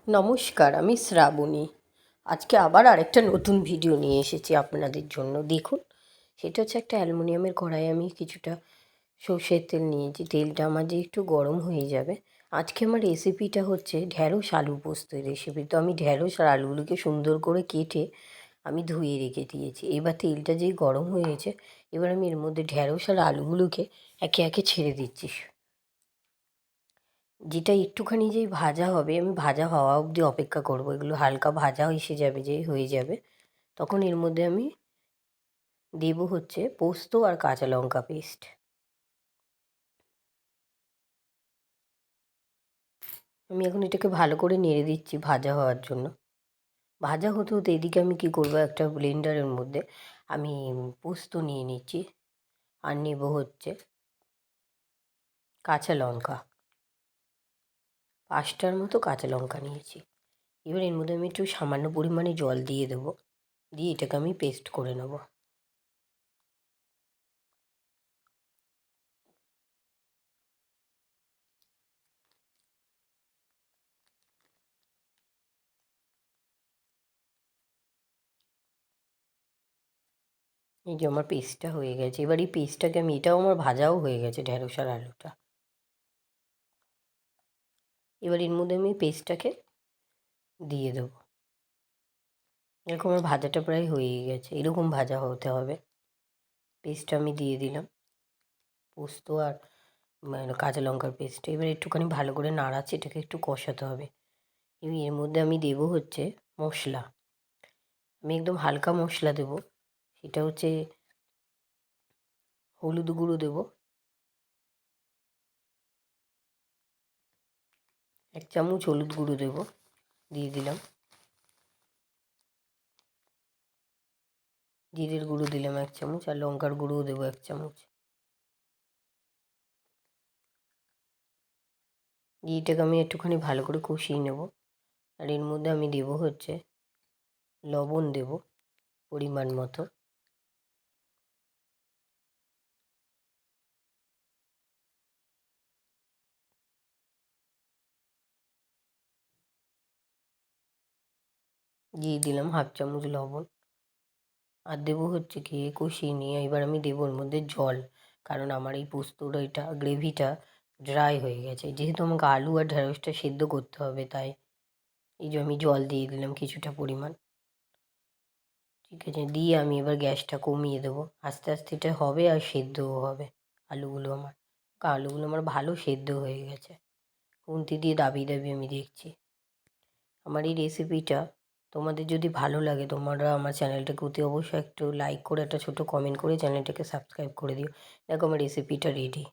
নমস্কার, আমি শ্রাবণী। আজকে আবার আরেকটা নতুন ভিডিও নিয়ে এসেছি আপনাদের জন্য। দেখুন, সেটা হচ্ছে একটা অ্যালুমিনিয়ামের কড়াই আমি কিছুটা সর্ষের তেল নিয়েছি। তেলটা আমার যে একটু গরম হয়ে যাবে। আজকে আমার রেসিপিটা হচ্ছে ঢ্যাঁড়স আলু পোস্তের রেসিপি। তো আমি ঢ্যাঁড়স আর আলুগুলোকে সুন্দর করে কেটে আমি ধুয়ে রেখে দিয়েছি। এবার তেলটা যেই গরম হয়েছে, এবার আমি এর মধ্যে ঢ্যাঁড়স আর আলুগুলোকে একে একে ছেড়ে দিচ্ছি। যেটা একটুখানি যেই ভাজা হবে, আমি ভাজা হওয়া অবধি অপেক্ষা করব। এগুলো হালকা ভাজা এসে যাবে, যেই হয়ে যাবে তখন এর মধ্যে আমি দেবো হচ্ছে পোস্ত আর কাঁচা লঙ্কা পেস্ট। আমি এখন এটাকে ভালো করে নেড়ে দিচ্ছি ভাজা হওয়ার জন্য। ভাজা হতে হতে এদিকে আমি কী করবো, একটা ব্লেন্ডারের মধ্যে আমি পোস্ত নিয়ে নিচ্ছি আর নেব হচ্ছে কাঁচা লঙ্কা। 5টার মতো কাঁচা লঙ্কা নিয়েছি। এবার এর মধ্যে আমি একটু সামান্য পরিমাণে জল দিয়ে দেবো, দিয়ে এটাকে আমি পেস্ট করে নেব। এই যে আমার পেস্টটা হয়ে গেছে। এবার এই পেস্টটাকে আমি, এটাও আমার ভাজাও হয়ে গেছে ঢ্যাঁড়স আর আলুটা। এবার এর মধ্যে আমি পেস্টটাকে দিয়ে দেবো। এরকম আমার ভাজাটা প্রায় হয়েই গেছে, এরকম ভাজা হতে হবে। পেস্টটা আমি দিয়ে দিলাম, পোস্ত আর কাঁচা লঙ্কার পেস্ট। এবার একটুখানি ভালো করে নাড়াচ্ছি, এটাকে একটু কষাতে হবে। এবার এর মধ্যে আমি দেবো হচ্ছে মশলা। আমি একদম হালকা মশলা দেবো, সেটা হচ্ছে হলুদ গুঁড়ো দেবো 1 চামচ, হলুদ গুঁড়ো দেবো, দিয়ে দিলাম। জিরের গুঁড়ো দিলাম 1 চামচ, আর লঙ্কার গুঁড়োও দেবো 1 চামচ। দিয়ে এটাকে আমি একটুখানি ভালো করে কষিয়ে নেব। আর এর মধ্যে আমি দেবো হচ্ছে লবণ, দেবো পরিমাণ মতো। দিয়ে দিলাম 1/2 চামচ লবণ। আর দেবো হচ্ছে কি, কষিয়ে নিয়ে এবার আমি দেবো ওর মধ্যে জল। কারণ আমার এই পোস্তর এটা গ্রেভিটা ড্রাই হয়ে গেছে, যেহেতু আমাকে আলু আর ঢ্যাঁড়সটা সেদ্ধ করতে হবে, তাই এই যে আমি জল দিয়ে দিলাম কিছুটা পরিমাণ। ঠিক আছে, দিয়ে আমি এবার গ্যাসটা কমিয়ে দেবো। আস্তে আস্তে এটা হবে আর সেদ্ধও হবে আলুগুলো আমার। আলুগুলো আমার ভালো সেদ্ধ হয়ে গেছে, খুন্তি দিয়ে দাবিয়ে দাবিয়ে আমি দেখছি। আমার এই রেসিপিটা তোমাদের যদি ভালো লাগে, তোমরা আমার চ্যানেলটাকে অতি অবশ্যই একটু লাইক করে, একটা ছোটো কমেন্ট করে চ্যানেলটাকে সাবস্ক্রাইব করে দিও। দেখো আমার রেসিপিটা রেডি।